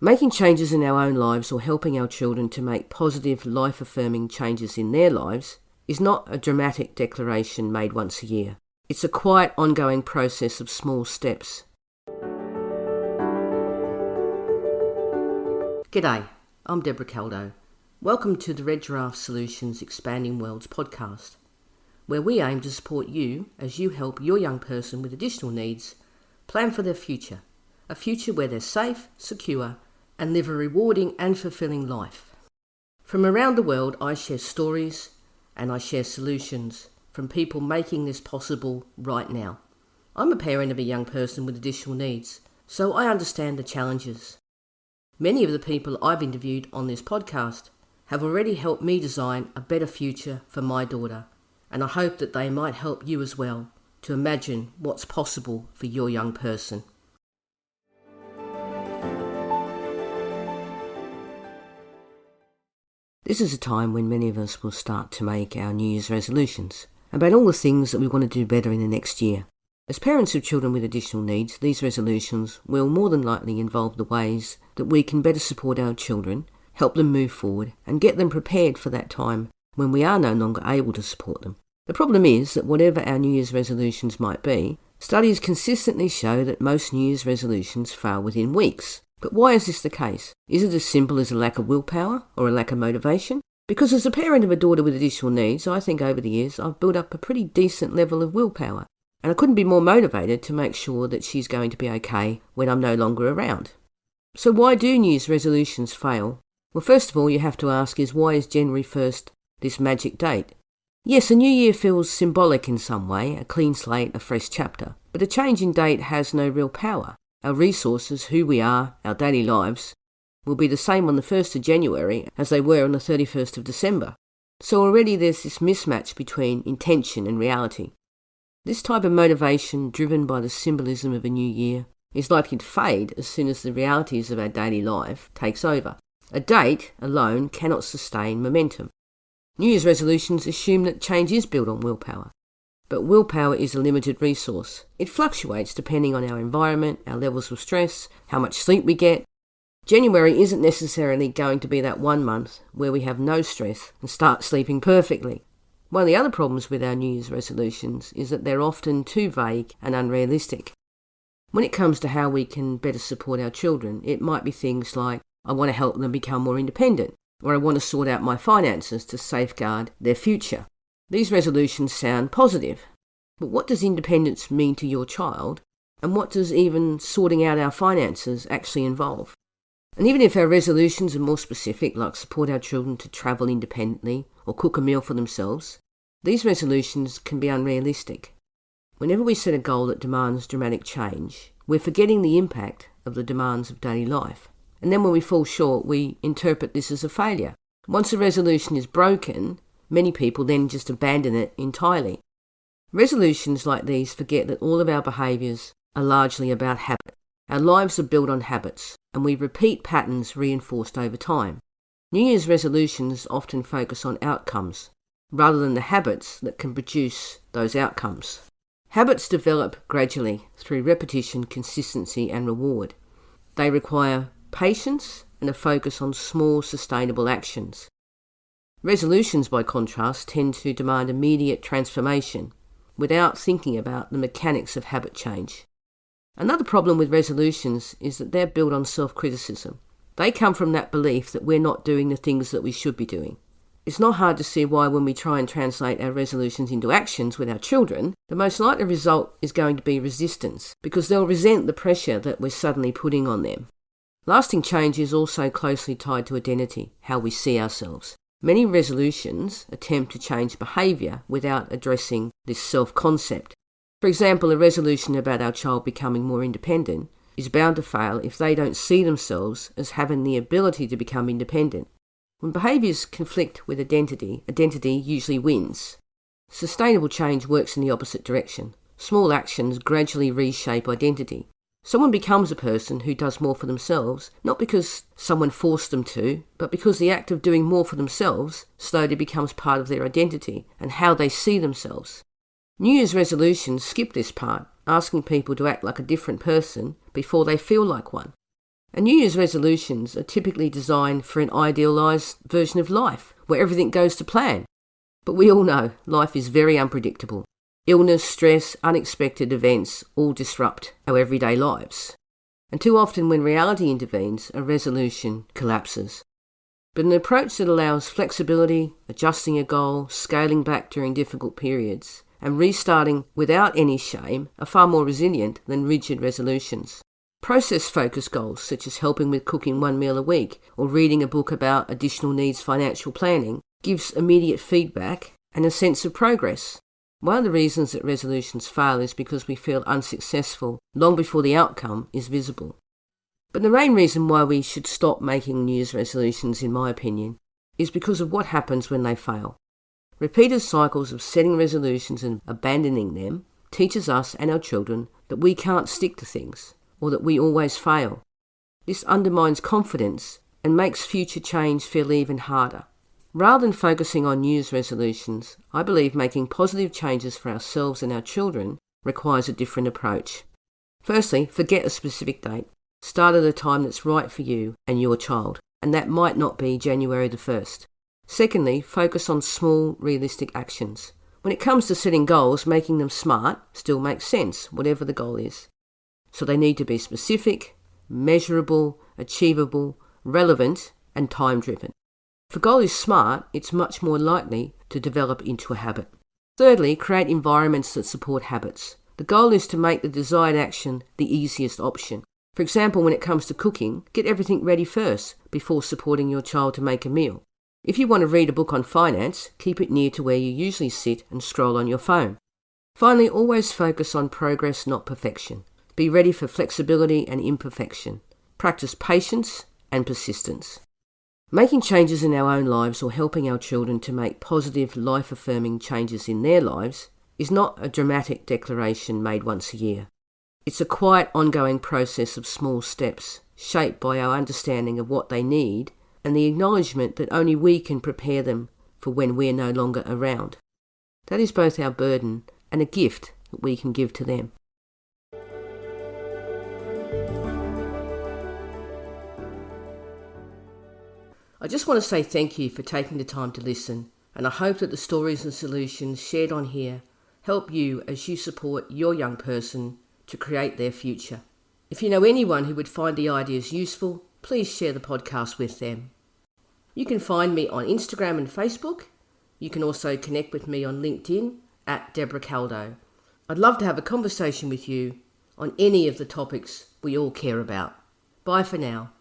Making changes in our own lives or helping our children to make positive, life-affirming changes in their lives is not a dramatic declaration made once a year. It's a quiet, ongoing process of small steps. G'day, I'm Debra Caldow. Welcome to the Red Giraffe Solutions Expanding Worlds podcast, where we aim to support you as you help your young person with additional needs plan for their future, a future where they're safe, secure, and live a rewarding and fulfilling life. From around the world, I share stories and I share solutions from people making this possible right now. I'm a parent of a young person with additional needs, so I understand the challenges. Many of the people I've interviewed on this podcast have already helped me design a better future for my daughter, and I hope that they might help you as well to imagine what's possible for your young person. This is a time when many of us will start to make our New Year's resolutions about all the things that we want to do better in the next year. As parents of children with additional needs, these resolutions will more than likely involve the ways that we can better support our children, help them move forward, and get them prepared for that time when we are no longer able to support them. The problem is that whatever our New Year's resolutions might be, studies consistently show that most New Year's resolutions fail within weeks. But why is this the case? Is it as simple as a lack of willpower or a lack of motivation? Because as a parent of a daughter with additional needs, I think over the years I've built up a pretty decent level of willpower. And I couldn't be more motivated to make sure that she's going to be okay when I'm no longer around. So why do New Year's resolutions fail? Well, first of all, you have to ask why is January 1st this magic date? Yes, a new year feels symbolic in some way, a clean slate, a fresh chapter. But a change in date has no real power. Our resources, who we are, our daily lives, will be the same on the 1st of January as they were on the 31st of December. So already there's this mismatch between intention and reality. This type of motivation, driven by the symbolism of a new year, is likely to fade as soon as the realities of our daily life takes over. A date alone cannot sustain momentum. New Year's resolutions assume that change is built on willpower. But willpower is a limited resource. It fluctuates depending on our environment, our levels of stress, how much sleep we get. January isn't necessarily going to be that one month where we have no stress and start sleeping perfectly. One of the other problems with our New Year's resolutions is that they're often too vague and unrealistic. When it comes to how we can better support our children, it might be things like, I want to help them become more independent, or I want to sort out my finances to safeguard their future. These resolutions sound positive, but what does independence mean to your child, and what does even sorting out our finances actually involve? And even if our resolutions are more specific, like support our children to travel independently or cook a meal for themselves, these resolutions can be unrealistic. Whenever we set a goal that demands dramatic change, we're forgetting the impact of the demands of daily life. And then when we fall short, we interpret this as a failure. Once a resolution is broken, many people then just abandon it entirely. Resolutions like these forget that all of our behaviours are largely about habit. Our lives are built on habits, and we repeat patterns reinforced over time. New Year's resolutions often focus on outcomes, rather than the habits that can produce those outcomes. Habits develop gradually through repetition, consistency, and reward. They require patience and a focus on small, sustainable actions. Resolutions, by contrast, tend to demand immediate transformation without thinking about the mechanics of habit change. Another problem with resolutions is that they're built on self-criticism. They come from that belief that we're not doing the things that we should be doing. It's not hard to see why when we try and translate our resolutions into actions with our children, the most likely result is going to be resistance, because they'll resent the pressure that we're suddenly putting on them. Lasting change is also closely tied to identity, how we see ourselves. Many resolutions attempt to change behaviour without addressing this self-concept. For example, a resolution about our child becoming more independent is bound to fail if they don't see themselves as having the ability to become independent. When behaviours conflict with identity usually wins. Sustainable change works in the opposite direction. Small actions gradually reshape identity. Someone becomes a person who does more for themselves, not because someone forced them to, but because the act of doing more for themselves slowly becomes part of their identity and how they see themselves. New Year's resolutions skip this part, asking people to act like a different person before they feel like one. And New Year's resolutions are typically designed for an idealised version of life, where everything goes to plan. But we all know life is very unpredictable. Illness, stress, unexpected events all disrupt our everyday lives. And too often when reality intervenes, a resolution collapses. But an approach that allows flexibility, adjusting a goal, scaling back during difficult periods, and restarting without any shame are far more resilient than rigid resolutions. Process-focused goals, such as helping with cooking one meal a week or reading a book about additional needs financial planning, gives immediate feedback and a sense of progress. One of the reasons that resolutions fail is because we feel unsuccessful long before the outcome is visible. But the main reason why we should stop making New Year's resolutions, in my opinion, is because of what happens when they fail. Repeated cycles of setting resolutions and abandoning them teaches us and our children that we can't stick to things, or that we always fail. This undermines confidence and makes future change feel even harder. Rather than focusing on New Year's resolutions, I believe making positive changes for ourselves and our children requires a different approach. Firstly, forget a specific date. Start at a time that's right for you and your child, and that might not be January the 1st. Secondly, focus on small, realistic actions. When it comes to setting goals, making them smart still makes sense, whatever the goal is. So they need to be specific, measurable, achievable, relevant, and time-driven. If a goal is smart, it's much more likely to develop into a habit. Thirdly, create environments that support habits. The goal is to make the desired action the easiest option. For example, when it comes to cooking, get everything ready first before supporting your child to make a meal. If you want to read a book on finance, keep it near to where you usually sit and scroll on your phone. Finally, always focus on progress, not perfection. Be ready for flexibility and imperfection. Practice patience and persistence. Making changes in our own lives or helping our children to make positive, life-affirming changes in their lives is not a dramatic declaration made once a year. It's a quiet, ongoing process of small steps, shaped by our understanding of what they need and the acknowledgement that only we can prepare them for when we're no longer around. That is both our burden and a gift that we can give to them. I just want to say thank you for taking the time to listen, and I hope that the stories and solutions shared on here help you as you support your young person to create their future. If you know anyone who would find the ideas useful, please share the podcast with them. You can find me on Instagram and Facebook. You can also connect with me on LinkedIn at Debra Caldow. I'd love to have a conversation with you on any of the topics we all care about. Bye for now.